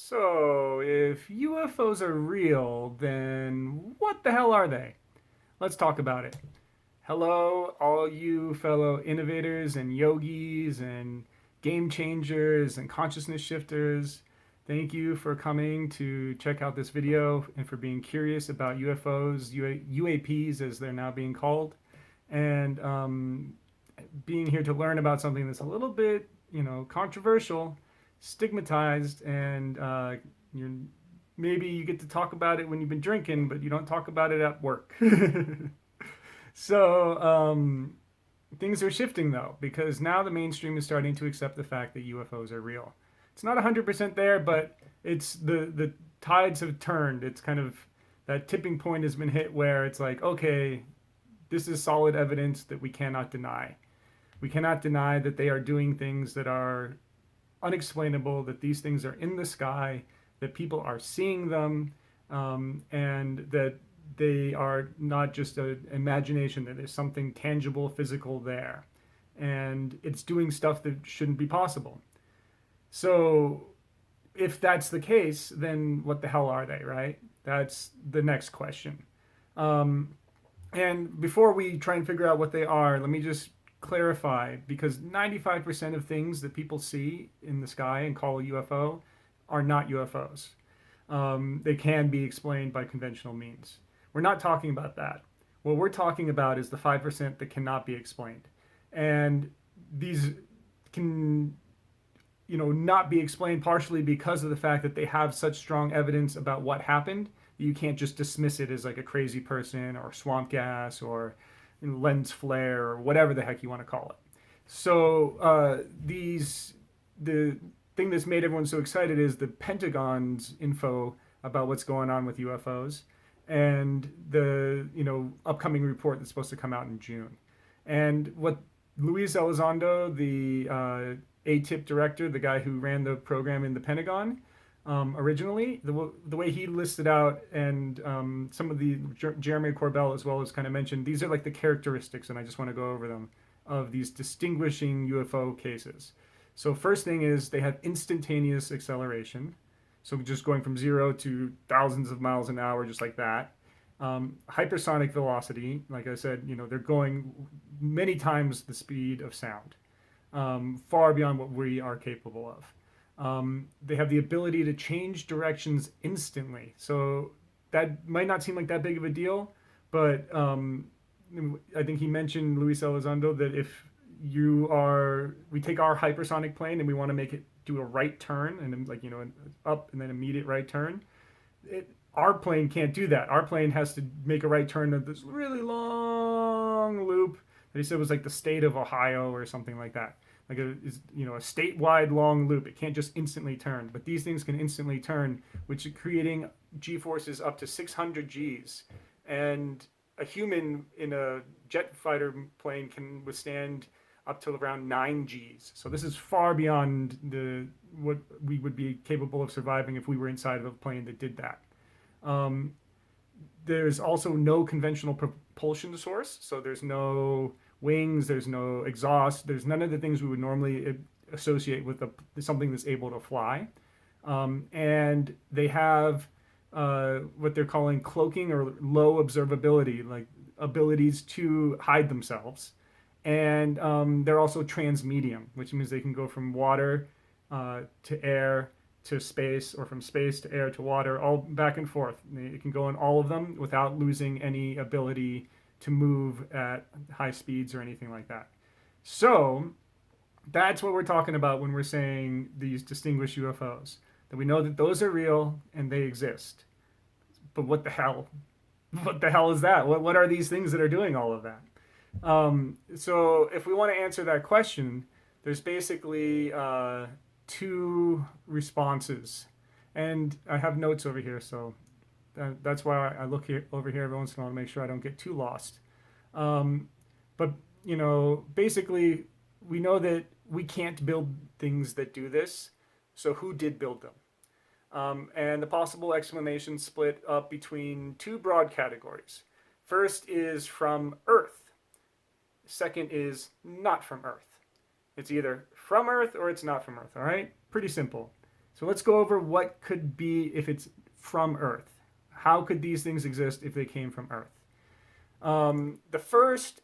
So, if UFOs are real, then what the hell are they? Let's talk about it. Hello, all you fellow innovators and yogis and game changers and consciousness shifters. Thank you for coming to check out this video and for being curious about UFOs, UAPs as they're now being called, and being here to learn about something that's a little bit, controversial, stigmatized, and you're, maybe you get to talk about it when you've been drinking, but you don't talk about it at work. So things are shifting though, because now the mainstream is starting to accept the fact that UFOs are real. It's not 100% there, but it's the tides have turned. It's kind of that tipping point has been hit where it's like, okay, this is solid evidence that we cannot deny. We cannot deny that they are doing things that are unexplainable, that these things are in the sky, that people are seeing them, and that they are not just an imagination, that there's something tangible, physical there. And it's doing stuff that shouldn't be possible. So if that's the case, then what the hell are they, right? That's the next question. And before we try and figure out what they are, let me just clarify, because 95% of things that people see in the sky and call a UFO are not UFOs. They can be explained by conventional means. We're not talking about that. What we're talking about is the 5% that cannot be explained. And these can, not be explained partially because of the fact that they have such strong evidence about what happened. You can't just dismiss it as like a crazy person or swamp gas or lens flare or whatever the heck you want to call it. So the thing that's made everyone so excited is the Pentagon's info about what's going on with UFOs and the upcoming report that's supposed to come out in June. And what Luis Elizondo, the ATIP director, the guy who ran the program in the Pentagon, originally, the way he listed out, and some of the Jeremy Corbell as well as kind of mentioned, these are like the characteristics, and I just want to go over them, of these distinguishing UFO cases. So first thing is they have instantaneous acceleration. So just going from 0 to thousands of miles an hour, just like that. Hypersonic velocity, like I said, they're going many times the speed of sound, far beyond what we are capable of. They have the ability to change directions instantly. So that might not seem like that big of a deal, but I think he mentioned, Luis Elizondo, that if we take our hypersonic plane and we want to make it do a right turn and then an up and then immediate right turn, our plane can't do that. Our plane has to make a right turn of this really long loop that he said was like the state of Ohio or something like that. Like a statewide long loop. It can't just instantly turn, but these things can instantly turn, which is creating G-forces up to 600 Gs. And a human in a jet fighter plane can withstand up to around 9 Gs. So this is far beyond what we would be capable of surviving if we were inside of a plane that did that. There's also no conventional propulsion source, so there's no wings, there's no exhaust, there's none of the things we would normally associate with something that's able to fly. And they have what they're calling cloaking or low observability, like abilities to hide themselves. And they're also transmedium, which means they can go from water to air to space, or from space to air to water, all back and forth. It can go in all of them without losing any ability to move at high speeds or anything like that. So that's what we're talking about when we're saying these distinguished UFOs, that we know that those are real and they exist. But what the hell? What the hell is that? What are these things that are doing all of that? So if we want to answer that question, there's basically two responses. And I have notes over here, so that's why I look over here every once in a while to make sure I don't get too lost. But, basically, we know that we can't build things that do this. So who did build them? And the possible explanations split up between two broad categories. First is from Earth. Second is not from Earth. It's either from Earth or it's not from Earth, all right? Pretty simple. So let's go over what could be if it's from Earth. How could these things exist if they came from Earth? The first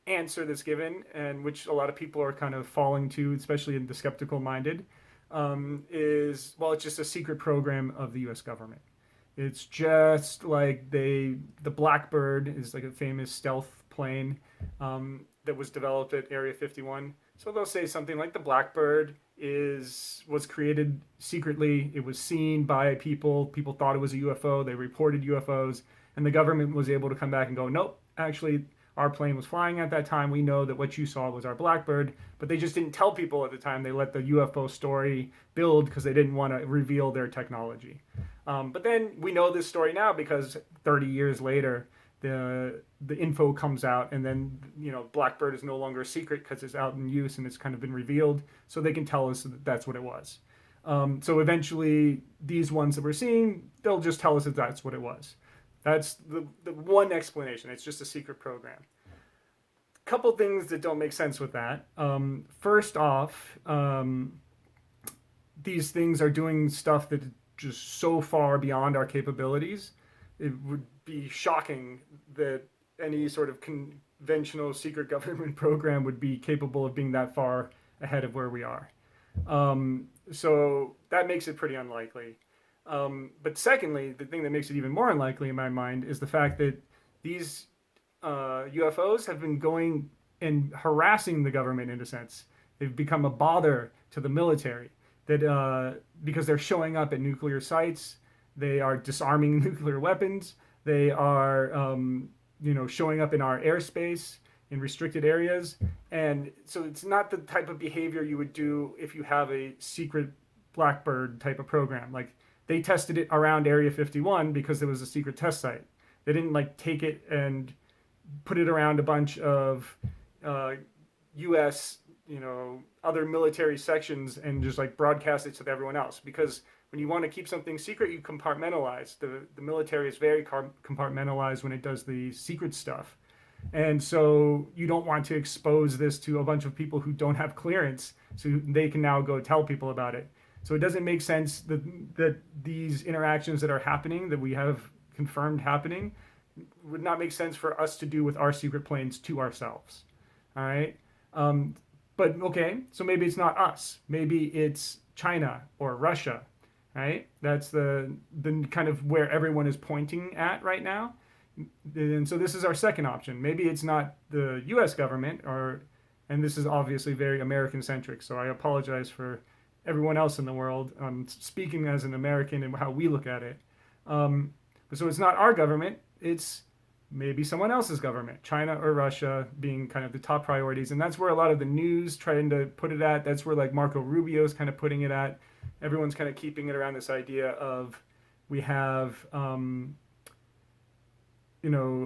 answer that's given, and which a lot of people are kind of falling to, especially in the skeptical minded, is, well, it's just a secret program of the U.S. government. It's just like the Blackbird is like a famous stealth plane that was developed at Area 51. So they'll say something like the Blackbird was created secretly. It was seen by people. People thought it was a UFO. They reported UFOs, and the government was able to come back and go, nope, actually, our plane was flying at that time. We know that what you saw was our Blackbird, but they just didn't tell people at the time. They let the UFO story build because they didn't want to reveal their technology. But then we know this story now because 30 years later, the info comes out, and then Blackbird is no longer a secret because it's out in use and it's kind of been revealed, so they can tell us that that's what it was. So eventually, these ones that we're seeing, they'll just tell us that that's what it was. That's the one explanation. It's just a secret program. Couple things that don't make sense with that. First off, these things are doing stuff that is just so far beyond our capabilities. It would be shocking that any sort of conventional secret government program would be capable of being that far ahead of where we are. So that makes it pretty unlikely. But secondly, the thing that makes it even more unlikely in my mind is the fact that these UFOs have been going and harassing the government in a sense. They've become a bother to the military because they're showing up at nuclear sites. They are disarming nuclear weapons. They are, showing up in our airspace in restricted areas. And so it's not the type of behavior you would do if you have a secret Blackbird type of program. Like, they tested it around Area 51 because it was a secret test site. They didn't take it and put it around a bunch of U.S. Other military sections and just broadcast it to everyone else. Because when you want to keep something secret, you compartmentalize. The military is very compartmentalized when it does the secret stuff. And so you don't want to expose this to a bunch of people who don't have clearance, so they can now go tell people about it. So it doesn't make sense that these interactions that are happening, that we have confirmed happening, would not make sense for us to do with our secret planes to ourselves. All right? But okay, so maybe it's not us. Maybe it's China or Russia, right? That's the kind of where everyone is pointing at right now. And so this is our second option. Maybe it's not the U.S. government, and this is obviously very American-centric, so I apologize for everyone else in the world. I'm speaking as an American and how we look at it. So it's not our government. It's maybe someone else's government, China or Russia being kind of the top priorities. And that's where a lot of the news trying to put it at. That's where Marco Rubio is kind of putting it at. Everyone's kind of keeping it around this idea of we have,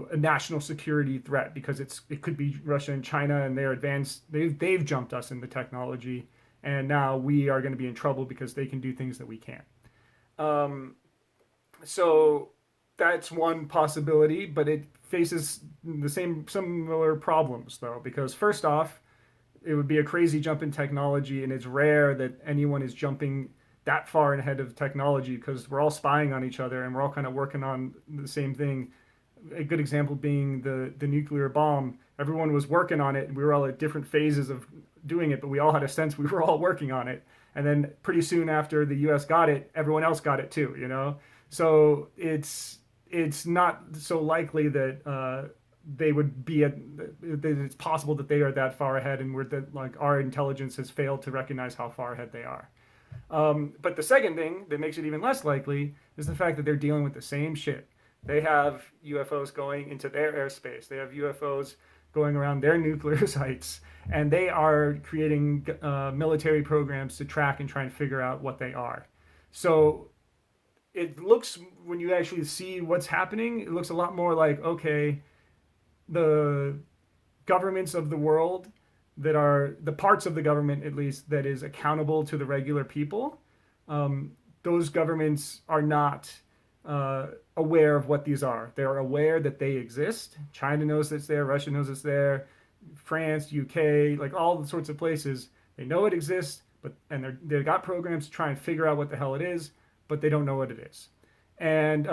a national security threat because it could be Russia and China, and they're advanced. They've jumped us in the technology. And now we are going to be in trouble because they can do things that we can't. So that's one possibility, but it faces the same similar problems, though, because first off, it would be a crazy jump in technology, and it's rare that anyone is jumping that far ahead of technology because we're all spying on each other and we're all kind of working on the same thing. A good example being the nuclear bomb. Everyone was working on it, and we were all at different phases of doing it, but we all had a sense we were all working on it. And then pretty soon after the U.S. got it, everyone else got it too, So it's not so likely that they would be that it's possible that they are that far ahead, and our intelligence has failed to recognize how far ahead they are. But the second thing that makes it even less likely is the fact that they're dealing with the same shit. They have UFOs going into their airspace. They have UFOs going around their nuclear sites, and they are creating military programs to track and try and figure out what they are. So it looks, when you actually see what's happening, it looks a lot more like, okay, the governments of the world that are, the parts of the government at least, that is accountable to the regular people, those governments are not aware of what these are. They're aware that they exist. China knows it's there. Russia knows it's there. France, UK, all the sorts of places. They know it exists, and they've got programs to try and figure out what the hell it is, but they don't know what it is. And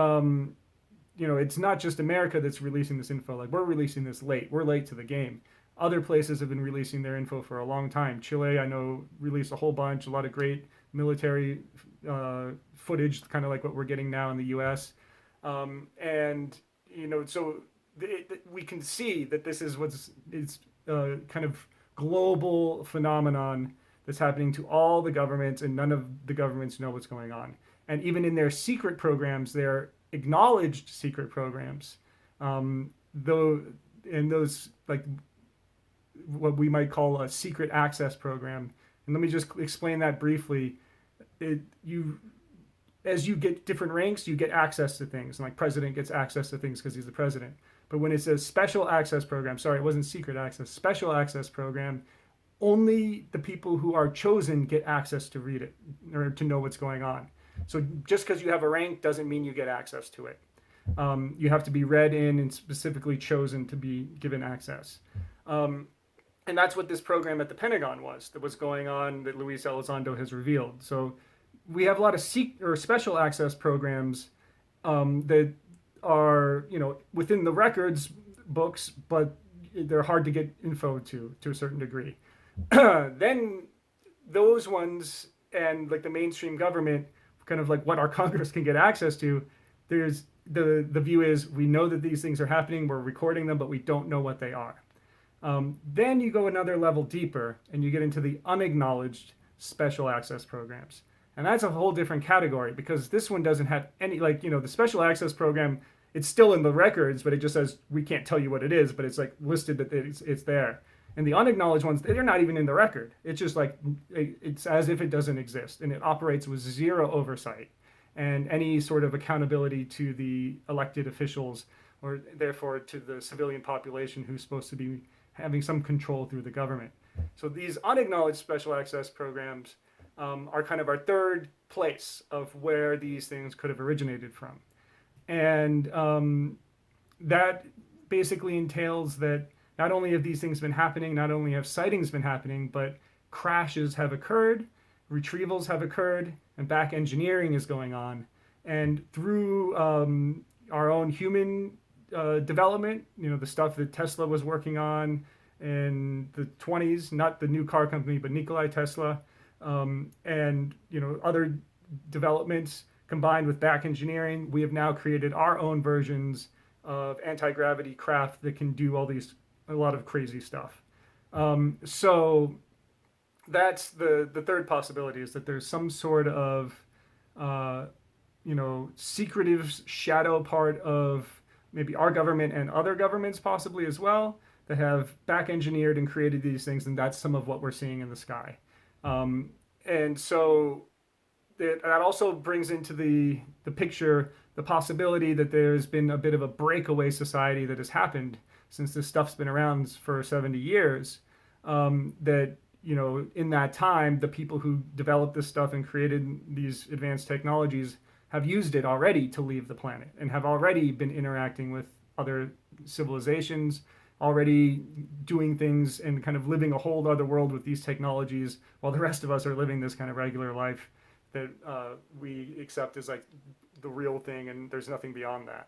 it's not just America that's releasing this info. Like, we're releasing this late. We're late to the game. Other places have been releasing their info for a long time. Chile, I know, released a whole bunch, a lot of great military footage, kind of like what we're getting now in the U.S. So we can see that this is it's kind of global phenomenon that's happening to all the governments, and none of the governments know what's going on. And even in their secret programs, their acknowledged secret programs, those like what we might call a secret access program. And let me just explain that briefly. As you get different ranks, you get access to things. And like president gets access to things because he's the president. But when it says special access program, sorry, it wasn't secret access, special access program, only the people who are chosen get access to read it or to know what's going on. So just because you have a rank doesn't mean you get access to it. You have to be read in and specifically chosen to be given access. And that's what this program at the Pentagon was that was going on that Luis Elizondo has revealed. So we have a lot of special access programs that are, within the records books, but they're hard to get info to a certain degree. Then those ones and like the mainstream government, kind of like what our Congress can get access to, there's the view is we know that these things are happening, we're recording them, but we don't know what they are. Then you go another level deeper and you get into the unacknowledged special access programs. And that's a whole different category because this one doesn't have any, the special access program, it's still in the records, but it just says we can't tell you what it is, but it's like listed that it's there. And the unacknowledged ones, they're not even in the record. It's just like, it's as if it doesn't exist, and it operates with zero oversight and any sort of accountability to the elected officials or therefore to the civilian population who's supposed to be having some control through the government. So these unacknowledged special access programs are kind of our third place of where these things could have originated from. And that basically entails that not only have these things been happening, not only have sightings been happening, but crashes have occurred, retrievals have occurred, and back engineering is going on. And through our own human development, the stuff that Tesla was working on in the 20s, not the new car company, but Nikola Tesla, and other developments combined with back engineering, we have now created our own versions of anti-gravity craft that can do a lot of crazy stuff. So that's the third possibility, is that there's some sort of secretive shadow part of maybe our government and other governments possibly as well that have back engineered and created these things, and that's some of what we're seeing in the sky. And so that also brings into the picture the possibility that there's been a bit of a breakaway society that has happened since this stuff's been around for 70 years. That, in that time, the people who developed this stuff and created these advanced technologies have used it already to leave the planet and have already been interacting with other civilizations, already doing things and kind of living a whole other world with these technologies, while the rest of us are living this kind of regular life that we accept as like the real thing, and there's nothing beyond that.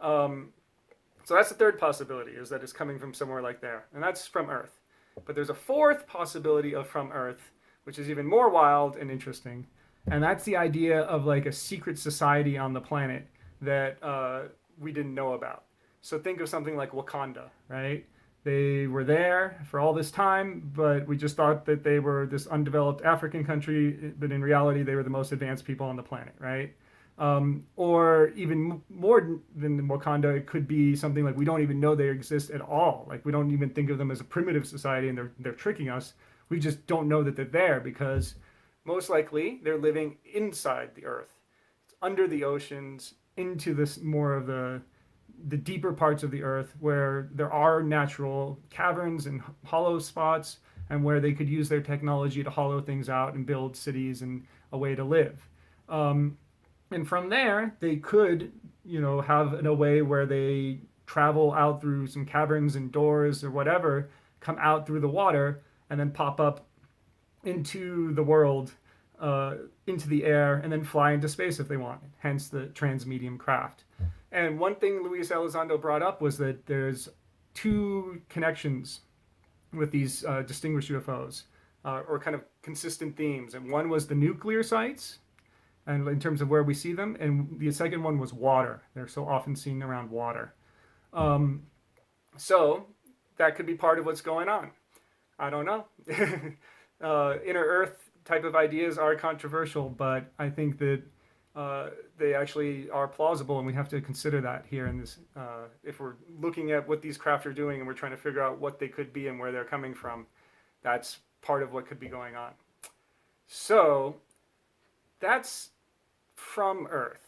So that's the third possibility, is that it's coming from somewhere like there, and that's from Earth. But there's a fourth possibility of from Earth, which is even more wild and interesting, and that's the idea of like a secret society on the planet that we didn't know about. So think of something like Wakanda, right? They were there for all this time, but we just thought that they were this undeveloped African country, but in reality, they were the most advanced people on the planet, right? Or even more than Wakanda, it could be something like we don't even know they exist at all. Like we don't even think of them as a primitive society, and they're tricking us. We just don't know that they're there because most likely they're living inside the Earth. It's under the oceans, into this more of the deeper parts of the Earth where there are natural caverns and hollow spots, and where they could use their technology to hollow things out and build cities and a way to live. And from there, they could, have a way where they travel out through some caverns and doors or whatever, come out through the water, and then pop up into the world, into the air, and then fly into space if they want. Hence the Transmedium craft. And one thing Luis Elizondo brought up was that there's two connections with these distinguished UFOs, or kind of consistent themes. And one was the nuclear sites, and in terms of where we see them, and the second one was water. They're so often seen around water. So that could be part of what's going on. I don't know. Inner Earth type of ideas are controversial, but I think that they actually are plausible, and we have to consider that here in this. If we're looking at what these craft are doing and we're trying to figure out what they could be and where they're coming from, that's part of what could be going on. So that's from Earth,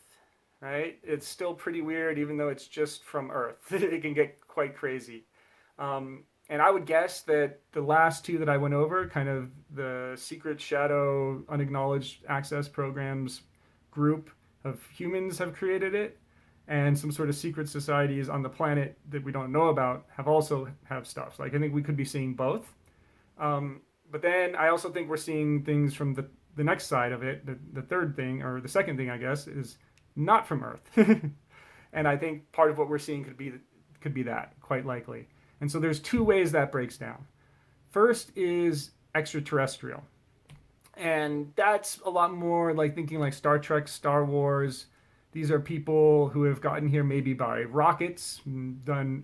right? It's still pretty weird, even though it's just from Earth. It can get quite crazy. And I would guess that the last two that I went over, kind of the secret shadow unacknowledged access programs group of humans have created it, and some sort of secret societies on the planet that we don't know about have stuff. Like I think we could be seeing both. But then I also think we're seeing things from the next side of it. The third thing, or the second thing, I guess, is not from Earth. And I think part of what we're seeing could be that, quite likely. And so there's two ways that breaks down. First is extraterrestrial. And that's a lot more like thinking like Star Trek, Star Wars. These are people who have gotten here maybe by rockets, done,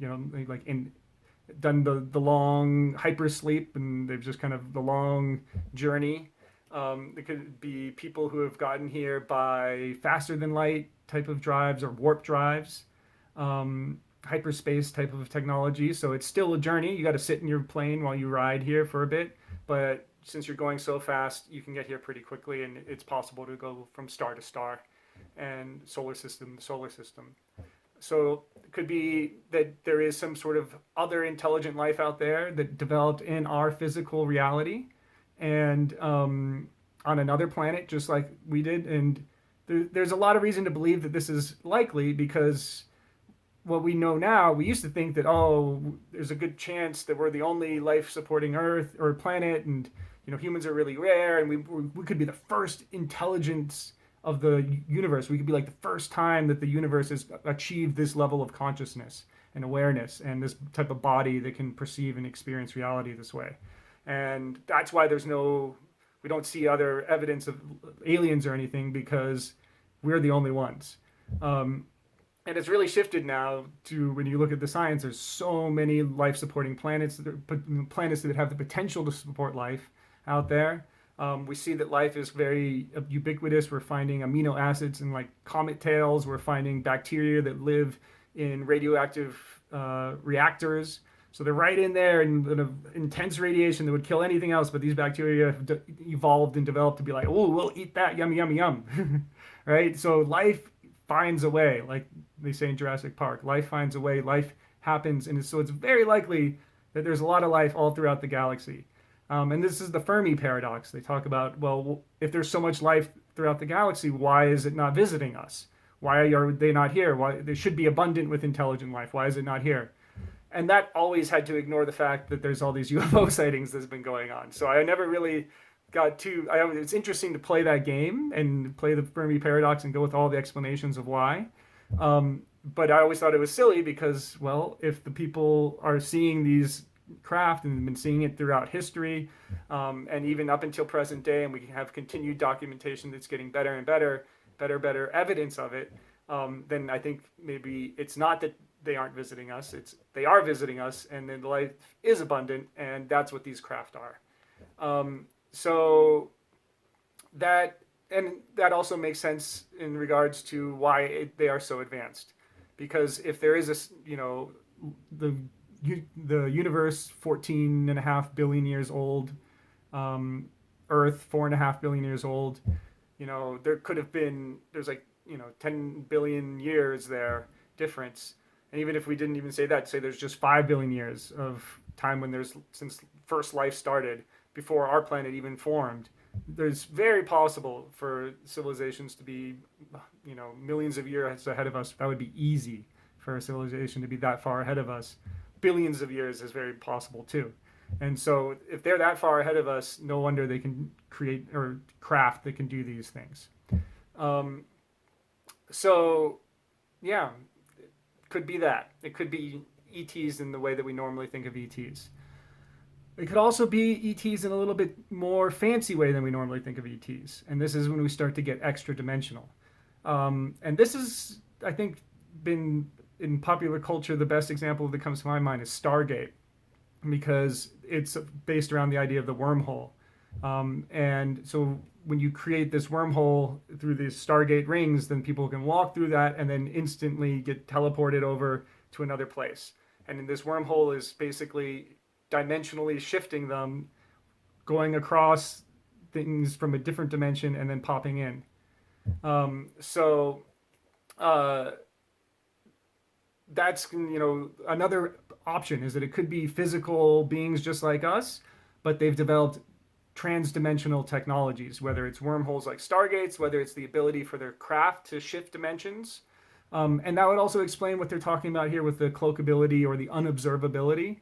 done the long hypersleep, and they've just kind of the long journey. It could be people who have gotten here by faster than light type of drives or warp drives. Hyperspace type of technology. So it's still a journey. You got to sit in your plane while you ride here for a bit. But since you're going so fast, you can get here pretty quickly, and it's possible to go from star to star and solar system to solar system. So it could be that there is some sort of other intelligent life out there that developed in our physical reality and on another planet, just like we did. And there's a lot of reason to believe that this is likely, because what we know now, we used to think that, there's a good chance that we're the only life-supporting Earth or planet, and humans are really rare, and we could be the first intelligence of the universe. We could be like the first time that the universe has achieved this level of consciousness and awareness and this type of body that can perceive and experience reality this way. And that's why we don't see other evidence of aliens or anything, because we're the only ones. And it's really shifted now to, when you look at the science, there's so many life-supporting planets that have the potential to support life out there. We see that life is very ubiquitous. We're finding amino acids in like comet tails. We're finding bacteria that live in radioactive reactors. So they're right in there in intense radiation that would kill anything else. But these bacteria have evolved and developed to be like, oh, we'll eat that, yum, yum, yum. Right? So life finds a way, like they say in Jurassic Park. Life finds a way, life happens. And so it's very likely that there's a lot of life all throughout the galaxy. And this is the Fermi Paradox. They talk about, well, if there's so much life throughout the galaxy, why is it not visiting us? Why are they not here? Why they should be abundant with intelligent life? Why is it not here? And that always had to ignore the fact that there's all these UFO sightings that's been going on. So I never really it's interesting to play that game and play the Fermi Paradox and go with all the explanations of why. But I always thought it was silly because, well, if the people are seeing these craft and have been seeing it throughout history, and even up until present day, and we have continued documentation that's getting better and better evidence of it, then I think maybe it's not that they aren't visiting us, they are visiting us, and then life is abundant, and that's what these craft are. So that also makes sense in regards to why they are so advanced, because if there is the universe 14.5 billion years old, Earth 4.5 billion years old, there could have been, there's 10 billion years there difference. And even if we didn't even say that, say there's just 5 billion years of time since first life started, before our planet even formed, there's very possible for civilizations to be, millions of years ahead of us. That would be easy for a civilization to be that far ahead of us. Billions of years is very possible too. And so if they're that far ahead of us, no wonder they can create or craft that can do these things. Um, so yeah, it could be that. It could be ETs in the way that we normally think of ETs. It could also be ETs in a little bit more fancy way than we normally think of ETs. And this is when we start to get extra dimensional. And this is, I think, been in popular culture, the best example that comes to my mind is Stargate, because it's based around the idea of the wormhole. And so when you create this wormhole through these Stargate rings, then people can walk through that and then instantly get teleported over to another place. And this wormhole is basically dimensionally shifting them, going across things from a different dimension and then popping in. So uh, that's another option is that it could be physical beings just like us, but they've developed transdimensional technologies, whether it's wormholes like Stargates, whether it's the ability for their craft to shift dimensions. And that would also explain what they're talking about here with the cloakability or the unobservability.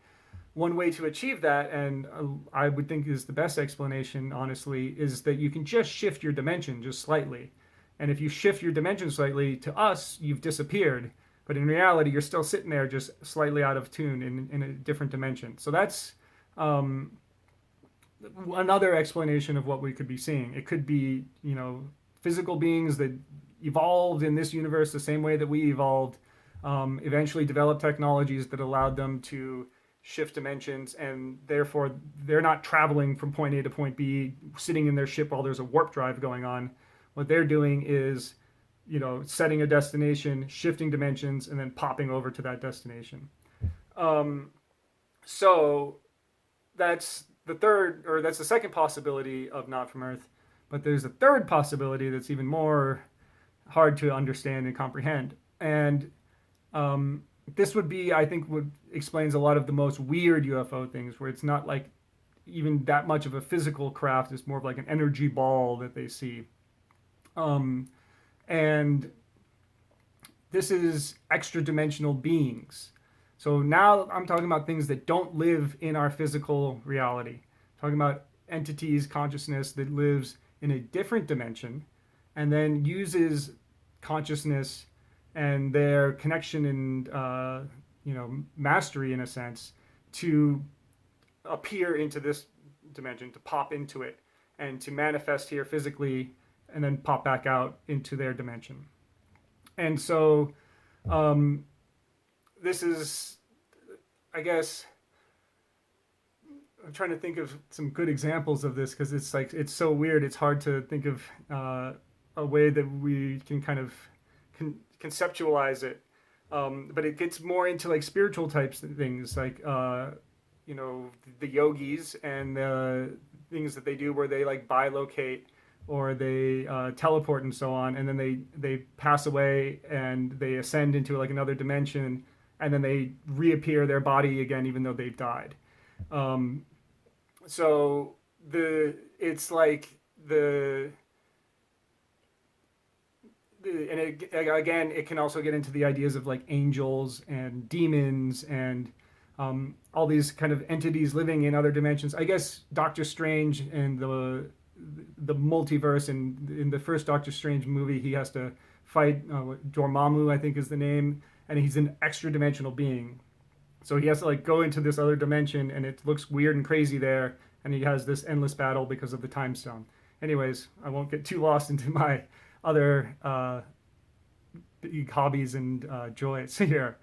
One way to achieve that, and I would think is the best explanation, honestly, is that you can just shift your dimension just slightly. And if you shift your dimension slightly, to us, you've disappeared. But in reality, you're still sitting there just slightly out of tune in a different dimension. So that's another explanation of what we could be seeing. It could be, physical beings that evolved in this universe the same way that we evolved, eventually developed technologies that allowed them to shift dimensions, and therefore they're not traveling from point A to point B, sitting in their ship while there's a warp drive going on. What they're doing is, setting a destination, shifting dimensions, and then popping over to that destination. So that's that's the second possibility of not from Earth. But there's a third possibility that's even more hard to understand and comprehend. And this would be, I think, what explains a lot of the most weird UFO things, where it's not like even that much of a physical craft. It's more of like an energy ball that they see. And this is extra dimensional beings. So now I'm talking about things that don't live in our physical reality. I'm talking about entities, consciousness that lives in a different dimension and then uses consciousness and their connection and mastery, in a sense, to appear into this dimension, to pop into it, and to manifest here physically, and then pop back out into their dimension. And so this is, I guess, I'm trying to think of some good examples of this, because it's so weird. It's hard to think of a way that we can kind of conceptualize it. But it gets more into like spiritual types of things, like the yogis and the things that they do where they like bilocate or they teleport and so on, and then they pass away and they ascend into like another dimension, and then they reappear their body again even though they've died. So it's like and again, it can also get into the ideas of like angels and demons and all these kind of entities living in other dimensions. I guess Doctor Strange and the multiverse, and in the first Doctor Strange movie, he has to fight Dormammu, I think is the name, and he's an extra dimensional being. So he has to like go into this other dimension, and it looks weird and crazy there, and he has this endless battle because of the time stone. Anyways, I won't get too lost into my other hobbies and joys here.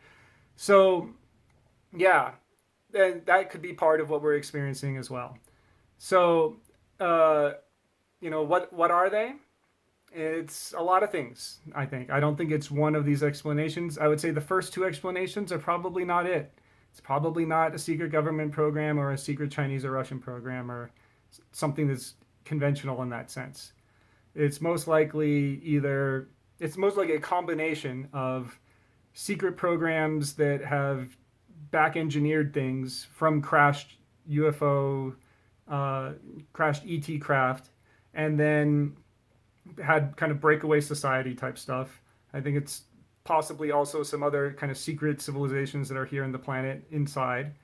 So yeah, and that could be part of what we're experiencing as well. So what are they? It's a lot of things, I think. I don't think it's one of these explanations. I would say the first two explanations are probably not it. It's probably not a secret government program or a secret Chinese or Russian program or something that's conventional in that sense. It's most likely a combination of secret programs that have back engineered things from crashed UFO, crashed ET craft, and then had kind of breakaway society type stuff. I think it's possibly also some other kind of secret civilizations that are here in the planet inside.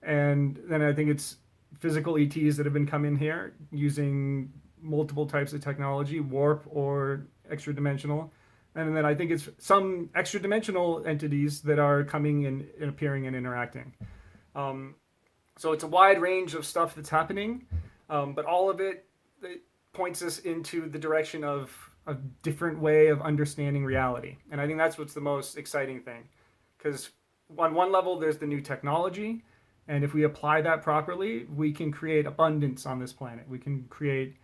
And then I think it's physical ETs that have been coming here using multiple types of technology, warp or extra dimensional. And then I think it's some extra dimensional entities that are coming and appearing and interacting. Um, so it's a wide range of stuff that's happening, but all of it points us into the direction of a different way of understanding reality. And I think that's what's the most exciting thing. Because on one level, there's the new technology. And if we apply that properly, we can create abundance on this planet. We can create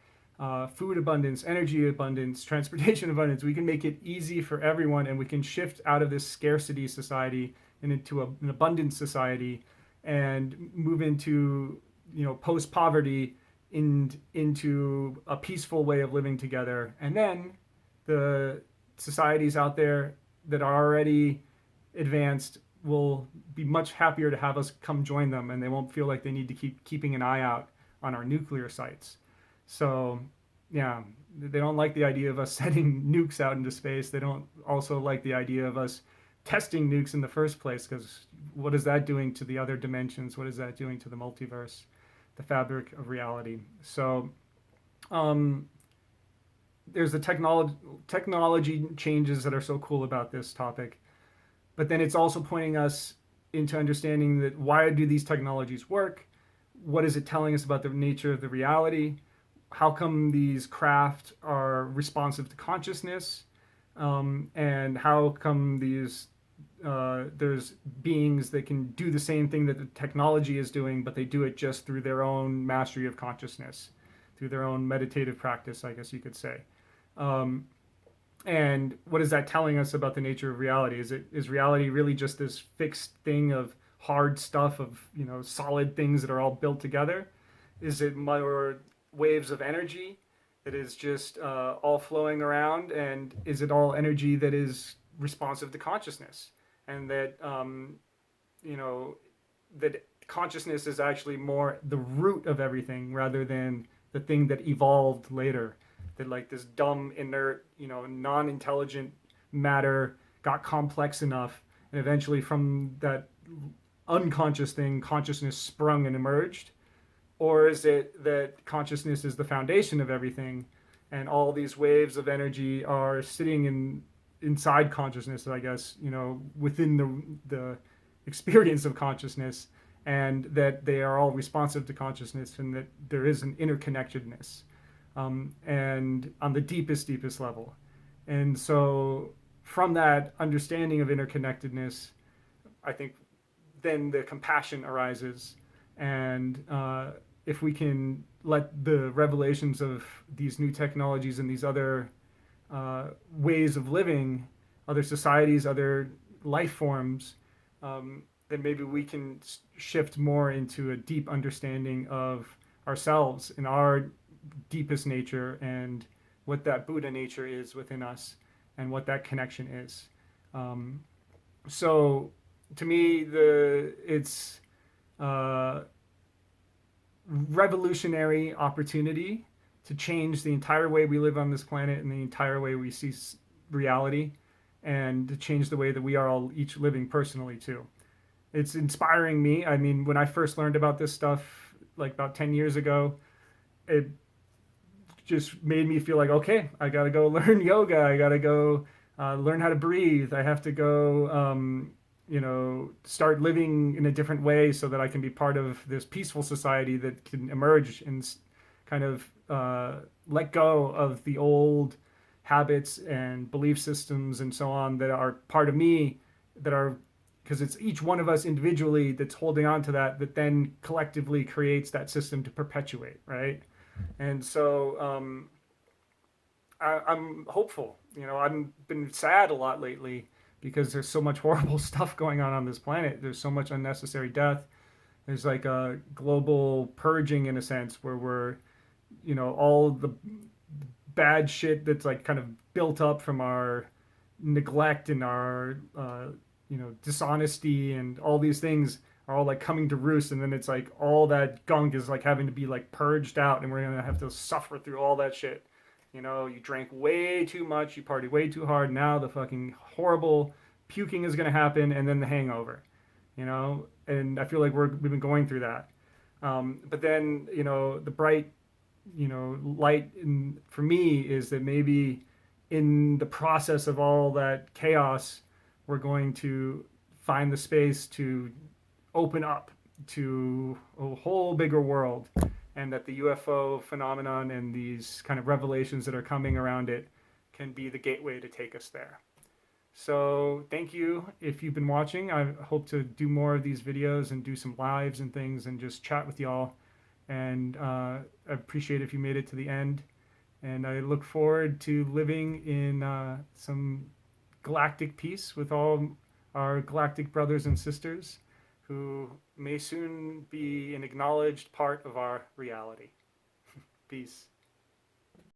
food abundance, energy abundance, transportation abundance. We can make it easy for everyone, and we can shift out of this scarcity society and into an abundance society, and move into post-poverty into a peaceful way of living together. And then the societies out there that are already advanced will be much happier to have us come join them, and they won't feel like they need to keep keeping an eye out on our nuclear sites. So yeah, they don't like the idea of us sending nukes out into space. They don't also like the idea of us testing nukes in the first place, because what is that doing to the other dimensions? What is that doing to the multiverse, the fabric of reality? So there's the technology changes that are so cool about this topic, but then it's also pointing us into understanding that why do these technologies work? What is it telling us about the nature of the reality? How come these craft are responsive to consciousness? And how come there's beings that can do the same thing that the technology is doing, but they do it just through their own mastery of consciousness, through their own meditative practice, I guess you could say. And what is that telling us about the nature of reality? Is reality really just this fixed thing of hard stuff, of solid things that are all built together? Is it more waves of energy that is just all flowing around? And is it all energy that is responsive to consciousness? And that that consciousness is actually more the root of everything rather than the thing that evolved later. That like this dumb, inert, non-intelligent matter got complex enough, and eventually from that unconscious thing, consciousness sprung and emerged? Or is it that consciousness is the foundation of everything, and all these waves of energy are sitting inside consciousness, I guess, within the experience of consciousness, and that they are all responsive to consciousness, and that there is an interconnectedness, and on the deepest level. And so from that understanding of interconnectedness, I think then the compassion arises. And if we can let the revelations of these new technologies and these other ways of living, other societies, other life forms, then maybe we can shift more into a deep understanding of ourselves and our deepest nature, and what that Buddha nature is within us, and what that connection is. So to me, it's revolutionary opportunity to change the entire way we live on this planet and the entire way we see reality, and to change the way that we are all each living personally too. It's inspiring me. I mean, when I first learned about this stuff, like about 10 years ago, it just made me feel like, okay, I got to go learn yoga. I got to go learn how to breathe. I have to go, start living in a different way so that I can be part of this peaceful society that can emerge and kind of let go of the old habits and belief systems and so on that are part of me, that are, because it's each one of us individually that's holding on to that then collectively creates that system to perpetuate, right? And so I'm hopeful. I've been sad a lot lately because there's so much horrible stuff going on this planet. There's so much unnecessary death. There's like a global purging in a sense, where we're, all the bad shit that's like kind of built up from our neglect and our, dishonesty and all these things are all like coming to roost. And then it's like all that gunk is like having to be like purged out, and we're going to have to suffer through all that shit. You drank way too much, you partied way too hard. Now the fucking horrible puking is going to happen, and then the hangover, and I feel like we've been going through that. But then, the bright, light for me is that maybe in the process of all that chaos, we're going to find the space to open up to a whole bigger world, and that the UFO phenomenon and these kind of revelations that are coming around it can be the gateway to take us there. So thank you if you've been watching. I hope to do more of these videos and do some lives and things and just chat with y'all. And I appreciate if you made it to the end. And I look forward to living in some galactic peace with all our galactic brothers and sisters who may soon be an acknowledged part of our reality. Peace.